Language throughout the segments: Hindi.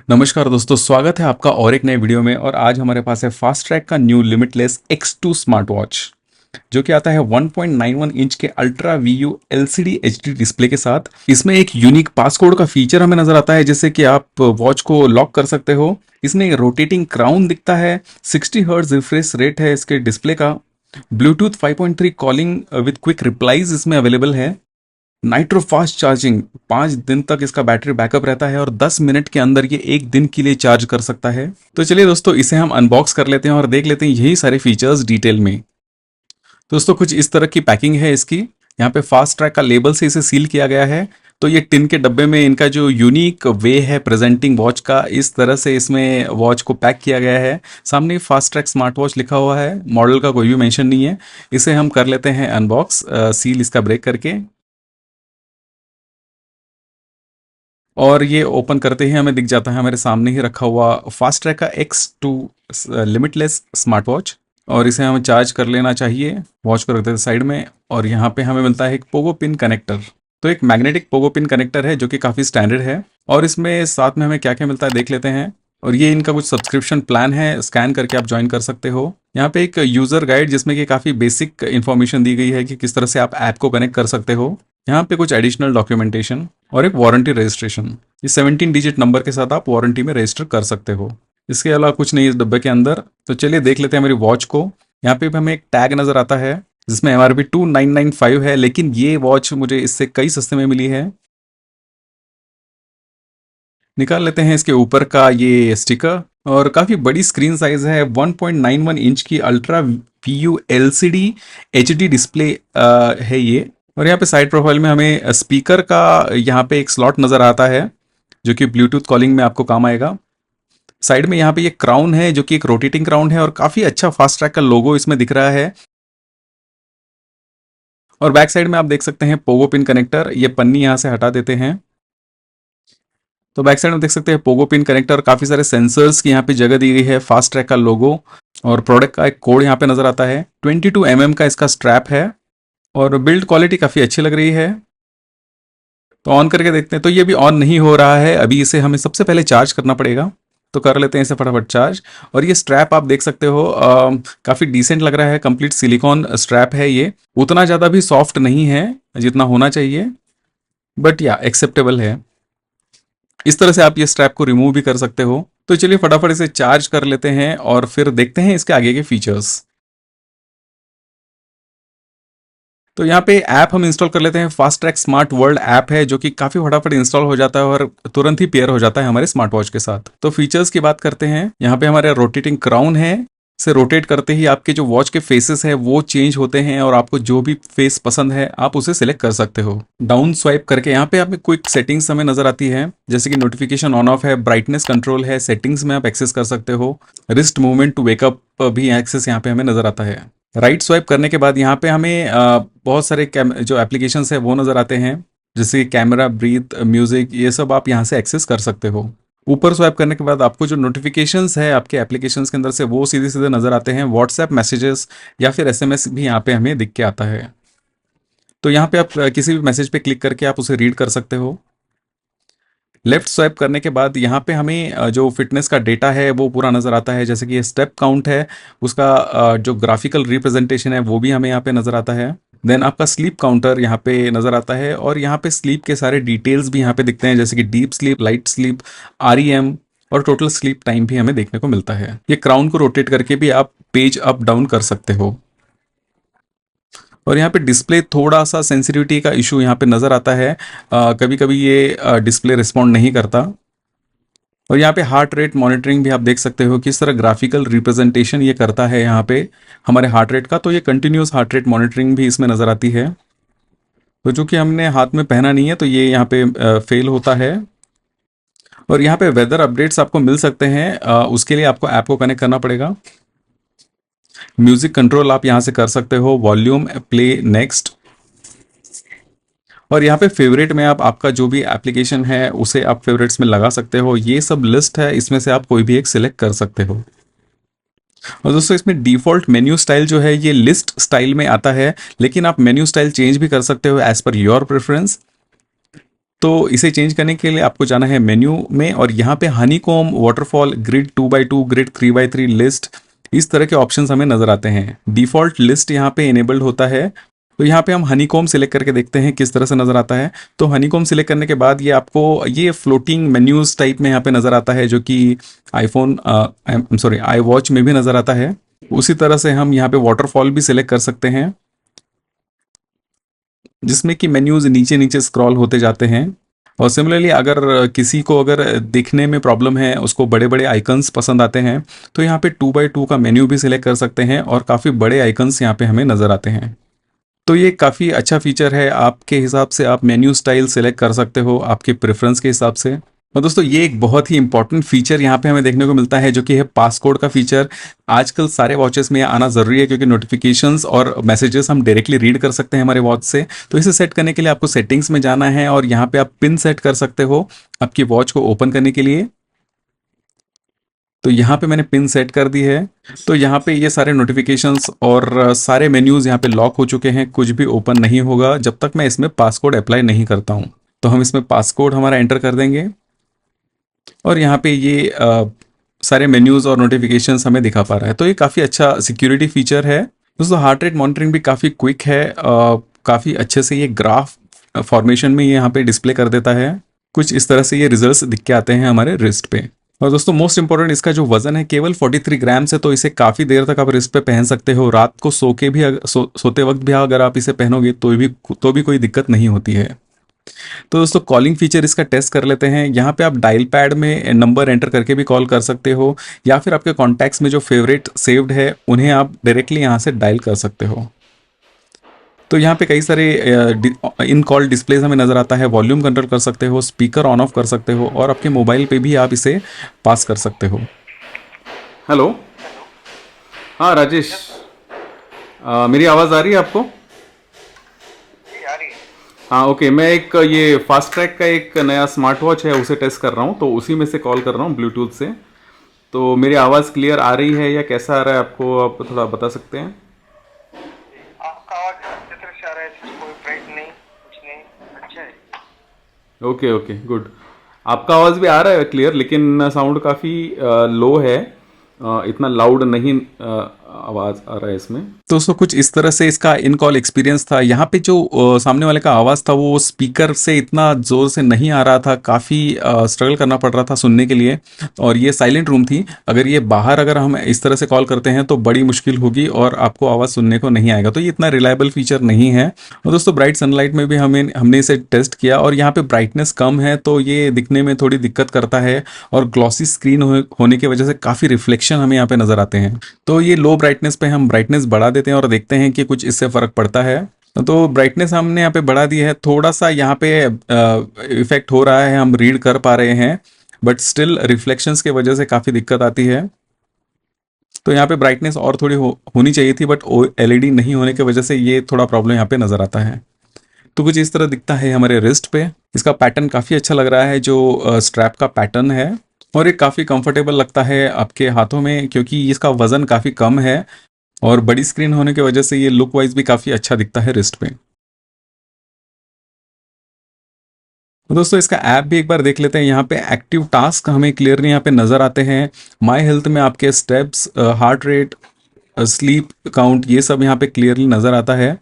नमस्कार दोस्तों, स्वागत है आपका और एक नए वीडियो में। और आज हमारे पास है फास्ट ट्रैक का new limitless X2 smart watch, जो कि आता है 1.91 इंच के ultra Vu LCD HD display के साथ। इसमें एक यूनिक पासकोड का फीचर हमें नजर आता है, जिससे कि आप वॉच को लॉक कर सकते हो। इसमें रोटेटिंग क्राउन दिखता है, 60 हर्ट्ज रिफ्रेश रेट है इसके डिस्प्ले का, Bluetooth 5.3 calling with quick replies इसमें अवेलेबल है, नाइट्रो फास्ट चार्जिंग, 5 दिन तक इसका बैटरी बैकअप रहता है और 10 मिनट के अंदर ये 1 दिन के लिए चार्ज कर सकता है। तो चलिए दोस्तों, इसे हम अनबॉक्स कर लेते हैं और देख लेते हैं यही सारे फीचर्स डिटेल में। दोस्तों, कुछ इस तरह की पैकिंग है इसकी। यहाँ पे फास्ट ट्रैक का लेबल से इसे सील किया गया है। तो ये टिन के डब्बे में इनका जो यूनिक वे है प्रेजेंटिंग वॉच का, इस तरह से इसमें वॉच को पैक किया गया है। सामने फास्ट ट्रैक स्मार्ट वॉच लिखा हुआ है, मॉडल का कोई भी मेंशन नहीं है। इसे हम कर लेते हैं अनबॉक्स, सील इसका ब्रेक करके। और ये ओपन करते ही हमें दिख जाता है हमारे सामने ही रखा हुआ फास्ट ट्रैक का X2 लिमिटलेस स्मार्ट वॉच। और इसे हमें चार्ज कर लेना चाहिए। वॉच को रख देते साइड में। और यहाँ पे हमें मिलता है एक पोगो पिन कनेक्टर। तो एक मैग्नेटिक पोगो पिन कनेक्टर है, जो कि काफ़ी स्टैंडर्ड है। और इसमें साथ में हमें क्या क्या मिलता है देख लेते हैं। और ये इनका कुछ सब्सक्रिप्शन प्लान है, स्कैन करके आप ज्वाइन कर सकते हो। यहाँ पे एक यूज़र गाइड, जिसमें कि काफ़ी बेसिक इन्फॉर्मेशन दी गई है कि किस तरह से आप ऐप को कनेक्ट कर सकते हो। यहाँ पे कुछ एडिशनल डॉक्यूमेंटेशन और एक वारंटी रजिस्ट्रेशन। ये 17 डिजिट नंबर के साथ आप वारंटी में रजिस्टर कर सकते हो। इसके अलावा कुछ नहीं इस डब्बे के अंदर। तो चलिए देख लेते हैं मेरी वॉच को। यहाँ पे भी हमें एक टैग नजर आता है, जिसमें MRP 2995 है, लेकिन ये वॉच मुझे इससे कई सस्ते में मिली है। निकाल लेते हैं इसके ऊपर का ये स्टिकर। और काफ़ी बड़ी स्क्रीन साइज है, 1.91 इंच की ultra Vu LCD HD display है ये। और यहाँ पे साइड प्रोफाइल में हमें स्पीकर का यहाँ पे एक स्लॉट नज़र आता है, जो कि ब्लूटूथ कॉलिंग में आपको काम आएगा। साइड में यहाँ पे ये क्राउन है, जो कि एक रोटेटिंग क्राउन है, और काफ़ी अच्छा फास्ट ट्रैक का लोगो इसमें दिख रहा है। और बैक साइड में आप देख सकते हैं पोगो पिन कनेक्टर। ये पन्नी यहाँ से हटा देते हैं। तो बैक साइड में देख सकते हैं पोगो पिन कनेक्टर, काफ़ी सारे सेंसर्स की यहाँ पे जगह दी गई है, फास्ट ट्रैक का लोगो और प्रोडक्ट का एक कोड यहाँ पे नज़र आता है। 22 mm का इसका स्ट्रैप है। और बिल्ड क्वालिटी काफ़ी अच्छी लग रही है। तो ऑन करके देखते हैं। तो ये भी ऑन नहीं हो रहा है, अभी इसे हमें सबसे पहले चार्ज करना पड़ेगा। तो कर लेते हैं इसे फटाफट चार्ज। और ये स्ट्रैप आप देख सकते हो, काफ़ी डिसेंट लग रहा है। कंप्लीट सिलिकॉन स्ट्रैप है ये, उतना ज़्यादा भी सॉफ्ट नहीं है जितना होना चाहिए, बट या एक्सेप्टेबल है। इस तरह से आप ये स्ट्रैप को रिमूव भी कर सकते हो। तो चलिए फटाफट इसे चार्ज कर लेते हैं और फिर देखते हैं इसके आगे के फीचर्स। तो यहाँ पे ऐप हम इंस्टॉल कर लेते हैं। Fast track smart world app है, जो कि काफ़ी फटाफट इंस्टॉल हो जाता है और तुरंत ही पेयर हो जाता है हमारे स्मार्ट वॉच के साथ। तो फीचर्स की बात करते हैं। यहाँ पे हमारे रोटेटिंग क्राउन है, से रोटेट करते ही आपके जो वॉच के फेसेस है वो चेंज होते हैं, और आपको जो भी फेस पसंद है आप उसे सिलेक्ट कर सकते हो। डाउन स्वाइप करके यहाँ पे आपको क्विक सेटिंग्स हमें नजर आती है, जैसे कि नोटिफिकेशन ऑन ऑफ है, ब्राइटनेस कंट्रोल है, सेटिंग्स में आप एक्सेस कर सकते हो। रिस्ट मूवमेंट टू वेकअप भी एक्सेस यहाँ पे हमें नजर आता है। राइट स्वाइप करने के बाद यहाँ पे हमें बहुत सारे जो एप्लीकेशंस है वो नज़र आते हैं, जैसे कैमरा, ब्रीथ, म्यूज़िक, ये सब आप यहाँ से एक्सेस कर सकते हो। ऊपर स्वाइप करने के बाद आपको जो नोटिफिकेशंस है आपके एप्लीकेशंस के अंदर से, वो सीधे सीधे नज़र आते हैं। व्हाट्सएप मैसेजेस या फिर SMS भी यहाँ पे हमें दिख के आता है। तो यहाँ पे आप किसी भी मैसेज पे क्लिक करके आप उसे रीड कर सकते हो। लेफ्ट स्वाइप करने के बाद यहाँ पे हमें जो फिटनेस का डेटा है वो पूरा नज़र आता है, जैसे कि ये स्टेप काउंट है, उसका जो ग्राफिकल रिप्रेजेंटेशन है वो भी हमें यहाँ पे नज़र आता है। देन आपका स्लीप काउंटर यहाँ पे नज़र आता है, और यहाँ पे स्लीप के सारे डिटेल्स भी यहाँ पे दिखते हैं, जैसे कि deep sleep, light sleep, REM और टोटल स्लीप टाइम भी हमें देखने को मिलता है। ये क्राउन को रोटेट करके भी आप पेज अप डाउन कर सकते हो। और यहाँ पे डिस्प्ले थोड़ा सा सेंसिटिविटी का इशू यहाँ पे नज़र आता है, कभी कभी ये डिस्प्ले रिस्पॉन्ड नहीं करता। और यहाँ पे हार्ट रेट मॉनिटरिंग भी आप देख सकते हो, किस तरह ग्राफिकल रिप्रेजेंटेशन ये करता है यहाँ पे हमारे हार्ट रेट का। तो ये कंटिन्यूस हार्ट रेट मॉनिटरिंग भी इसमें नज़र आती है। तो जो कि हमने हाथ में पहना नहीं है, तो ये यहाँ पे फेल होता है। और यहाँ पे वेदर अपडेट्स आपको मिल सकते हैं, उसके लिए आपको ऐप को कनेक्ट करना पड़ेगा। म्यूजिक कंट्रोल आप यहाँ से कर सकते हो, वॉल्यूम, प्ले, नेक्स्ट। और यहाँ पे फेवरेट में आप आपका जो भी एप्लीकेशन है उसे आप फेवरेट्स में लगा सकते हो। ये सब लिस्ट है, इसमें से आप कोई भी एक सिलेक्ट कर सकते हो। और दोस्तों, इसमें डिफ़ॉल्ट मेन्यू स्टाइल जो है ये लिस्ट स्टाइल में आता है, लेकिन आप मेन्यू स्टाइल चेंज भी कर सकते हो एज पर योर प्रेफरेंस। तो इसे चेंज करने के लिए आपको जाना है मेन्यू में, और यहाँ पे honeycomb, waterfall, grid 2x2, grid 3x3, list, इस तरह के ऑप्शंस हमें नजर आते हैं। डिफॉल्ट लिस्ट यहाँ पे इनेबल्ड होता है। तो यहाँ पे हम हनीकॉम सिलेक्ट करके देखते हैं किस तरह से नजर आता है। तो हनीकॉम सिलेक्ट करने के बाद ये आपको ये फ्लोटिंग मेन्यूज टाइप में यहाँ पे नजर आता है, जो कि आईफोन सॉरी आई वॉच में भी नजर आता है। उसी तरह से हम यहाँ पे वाटरफॉल भी सिलेक्ट कर सकते हैं, जिसमें कि मेन्यूज नीचे नीचे स्क्रॉल होते जाते हैं। और सिमिलरली अगर किसी को अगर देखने में प्रॉब्लम है, उसको बड़े बड़े आइकन्स पसंद आते हैं, तो यहाँ पे 2x2 का मेन्यू भी सिलेक्ट कर सकते हैं और काफ़ी बड़े आइकन्स यहाँ पे हमें नज़र आते हैं। तो ये काफ़ी अच्छा फीचर है, आपके हिसाब से आप मेन्यू स्टाइल सेलेक्ट कर सकते हो आपके प्रेफरेंस के हिसाब से। और दोस्तों ये एक बहुत ही इंपॉर्टेंट फीचर यहाँ पे हमें देखने को मिलता है, जो कि है पासकोड का फीचर। आजकल सारे वॉचेस में आना ज़रूरी है, क्योंकि नोटिफिकेशंस और मैसेजेस हम डायरेक्टली रीड कर सकते हैं हमारे वॉच से। तो इसे सेट करने के लिए आपको सेटिंग्स में जाना है, और यहाँ पे आप पिन सेट कर सकते हो आपकी वॉच को ओपन करने के लिए। तो यहाँ पे मैंने पिन सेट कर दी है। तो यहाँ पे ये सारे नोटिफिकेशंस और सारे मेन्यूज यहाँ पे लॉक हो चुके हैं, कुछ भी ओपन नहीं होगा जब तक मैं इसमें पासकोड अप्लाई नहीं करता हूँ। तो हम इसमें पासकोड हमारा एंटर कर देंगे, और यहाँ पे ये सारे मेन्यूज और नोटिफिकेशंस हमें दिखा पा रहा है। तो ये काफ़ी अच्छा सिक्योरिटी फीचर है। दोस्तों हार्ट रेट मॉनिटरिंग भी काफ़ी क्विक है, काफ़ी अच्छे से ये ग्राफ फॉर्मेशन में ये यहाँ पे डिस्प्ले कर देता है। कुछ इस तरह से ये रिजल्ट्स दिख के आते हैं हमारे रिस्ट पे। और दोस्तों मोस्ट इंपॉर्टेंट, इसका जो वजन है केवल 43 ग्राम से, तो इसे काफ़ी देर तक आप रिस्ट पे पहन सकते हो। रात को सो के भी सोते वक्त भी अगर आप इसे पहनोगे तो भी कोई दिक्कत नहीं होती है। तो दोस्तों कॉलिंग फीचर इसका टेस्ट कर लेते हैं। यहाँ पे आप डायल पैड में नंबर एंटर करके भी कॉल कर सकते हो, या फिर आपके कॉन्टैक्ट्स में जो फेवरेट सेव्ड है उन्हें आप डायरेक्टली यहाँ से डायल कर सकते हो। तो यहाँ पे कई सारे इन कॉल डिस्प्लेज हमें नज़र आता है। वॉल्यूम कंट्रोल कर सकते हो, स्पीकर ऑन ऑफ कर सकते हो, और आपके मोबाइल पे भी आप इसे पास कर सकते हो। हेलो, हाँ राजेश, मेरी आवाज़ आ रही है आपको? आ रही है। हाँ ओके, मैं एक ये फास्ट ट्रैक का एक नया स्मार्ट वॉच है उसे टेस्ट कर रहा हूँ, तो उसी में से कॉल कर रहा हूँ ब्लूटूथ से। तो मेरी आवाज़ क्लियर आ रही है या कैसा आ रहा है आपको, आप थोड़ा बता सकते हैं? आपका आवाज चित्र से आ रहा है, कोई ब्रेक नहीं, कुछ नहीं, अच्छा है। Okay okay good. आपका आवाज़ भी आ रहा है क्लियर, लेकिन साउंड काफ़ी लो है, इतना लाउड नहीं आवाज़ आ रहा है इसमें। तो दोस्तों कुछ इस तरह से इसका इन कॉल एक्सपीरियंस था। यहाँ पे जो सामने वाले का आवाज़ था वो स्पीकर से इतना ज़ोर से नहीं आ रहा था, काफ़ी स्ट्रगल करना पड़ रहा था सुनने के लिए। और ये साइलेंट रूम थी, अगर ये बाहर अगर हम इस तरह से कॉल करते हैं तो बड़ी मुश्किल होगी और आपको आवाज़ सुनने को नहीं आएगा। तो ये इतना रिलायबल फीचर नहीं है। और दोस्तों ब्राइट सनलाइट में भी हमने इसे टेस्ट किया, और यहाँ पे ब्राइटनेस कम है तो ये दिखने में थोड़ी दिक्कत करता है, और ग्लॉसी स्क्रीन होने की वजह से काफ़ी रिफ्लेक्शन हमें यहाँ पे नज़र आते हैं। तो ये लो ब्राइटनेस पे हम ब्राइटनेस बढ़ा देते हैं और देखते हैं कि कुछ इससे फ़र्क पड़ता है। तो ब्राइटनेस हमने यहाँ पे बढ़ा दी है, थोड़ा सा यहाँ पे इफेक्ट हो रहा है, हम रीड कर पा रहे हैं, बट स्टिल रिफ्लेक्शंस की वजह से काफ़ी दिक्कत आती है। तो यहाँ पे ब्राइटनेस और थोड़ी होनी चाहिए थी, बट एलईडी नहीं होने की वजह से ये थोड़ा प्रॉब्लम यहाँ पे नज़र आता है। तो कुछ इस तरह दिखता है हमारे रिस्ट पे। इसका पैटर्न काफ़ी अच्छा लग रहा है, जो स्ट्रैप का पैटर्न है, और ये काफ़ी कंफर्टेबल लगता है आपके हाथों में, क्योंकि इसका वज़न काफ़ी कम है, और बड़ी स्क्रीन होने की वजह से ये लुक वाइज भी काफ़ी अच्छा दिखता है रिस्ट पे। तो दोस्तों इसका ऐप भी एक बार देख लेते हैं। यहाँ पे एक्टिव टास्क हमें क्लियरली यहाँ पे नज़र आते हैं। माई हेल्थ में आपके steps, heart rate, sleep count, ये सब यहाँ पे क्लियरली नज़र आता है,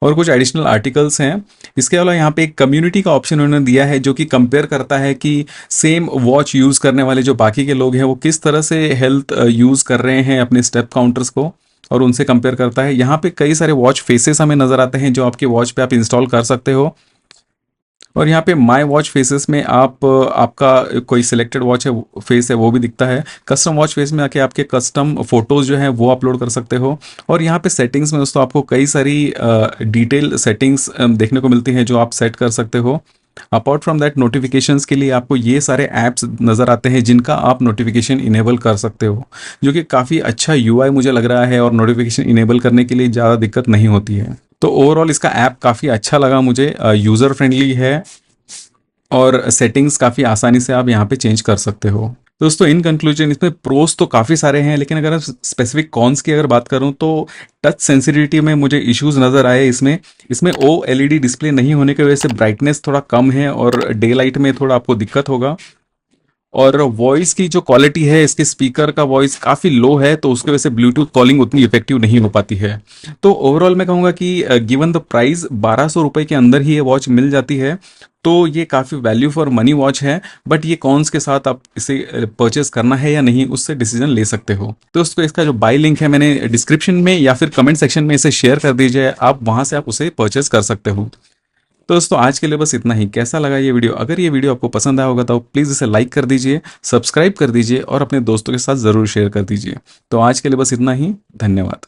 और कुछ एडिशनल आर्टिकल्स हैं। इसके अलावा यहाँ पे एक कम्युनिटी का ऑप्शन उन्होंने दिया है, जो कि कंपेयर करता है कि सेम वॉच यूज़ करने वाले जो बाकी के लोग हैं वो किस तरह से हेल्थ यूज़ कर रहे हैं अपने स्टेप काउंटर्स को, और उनसे कंपेयर करता है। यहाँ पे कई सारे वॉच फेसेस हमें नज़र आते हैं जो आपके वॉच पे आप इंस्टॉल कर सकते हो। और यहाँ पे माई वॉच फेसेस में आप आपका कोई सिलेक्टेड वॉच है फेस है वो भी दिखता है। कस्टम वॉच फेस में आके आपके कस्टम फोटोज़ जो हैं वो अपलोड कर सकते हो। और यहाँ पे सेटिंग्स में दोस्तों आपको कई सारी डिटेल सेटिंग्स देखने को मिलती हैं जो आप सेट कर सकते हो। अपार्ट फ्रॉम दैट नोटिफिकेशंस के लिए आपको ये सारे ऐप्स नज़र आते हैं जिनका आप नोटिफिकेशन इनेबल कर सकते हो, जो कि काफ़ी अच्छा यूआई मुझे लग रहा है, और नोटिफिकेशन इनेबल करने के लिए ज़्यादा दिक्कत नहीं होती है। तो ओवरऑल इसका ऐप काफ़ी अच्छा लगा मुझे, यूज़र फ्रेंडली है, और सेटिंग्स काफ़ी आसानी से आप यहाँ पे चेंज कर सकते हो। दोस्तों इन कंक्लूजन इसमें प्रोस तो काफ़ी सारे हैं, लेकिन अगर स्पेसिफिक कॉन्स की अगर बात करूं तो टच सेंसिटिविटी में मुझे इश्यूज नज़र आए इसमें। इसमें ओ एलईडी डिस्प्ले नहीं होने की वजह से ब्राइटनेस थोड़ा कम है और डे लाइट में थोड़ा आपको दिक्कत होगा। और वॉइस की जो क्वालिटी है, इसके स्पीकर का वॉइस काफ़ी लो है, तो उसकी वजह से ब्लूटूथ कॉलिंग उतनी इफेक्टिव नहीं हो पाती है। तो ओवरऑल मैं कहूँगा कि गिवन द प्राइस 1200 रुपये के अंदर ही ये वॉच मिल जाती है, तो ये काफ़ी वैल्यू फॉर मनी वॉच है। बट ये कॉन्स के साथ आप इसे परचेस करना है या नहीं, उससे डिसीजन ले सकते हो। तो दोस्तों इसका जो बाय लिंक है मैंने डिस्क्रिप्शन में या फिर कमेंट सेक्शन में इसे शेयर कर दीजिए, आप वहाँ से आप उसे परचेस कर सकते हो। तो दोस्तों आज के लिए बस इतना ही। कैसा लगा ये वीडियो? अगर ये वीडियो आपको पसंद आया होगा तो प्लीज़ इसे लाइक कर दीजिए, सब्सक्राइब कर दीजिए और अपने दोस्तों के साथ ज़रूर शेयर कर दीजिए। तो आज के लिए बस इतना ही। धन्यवाद।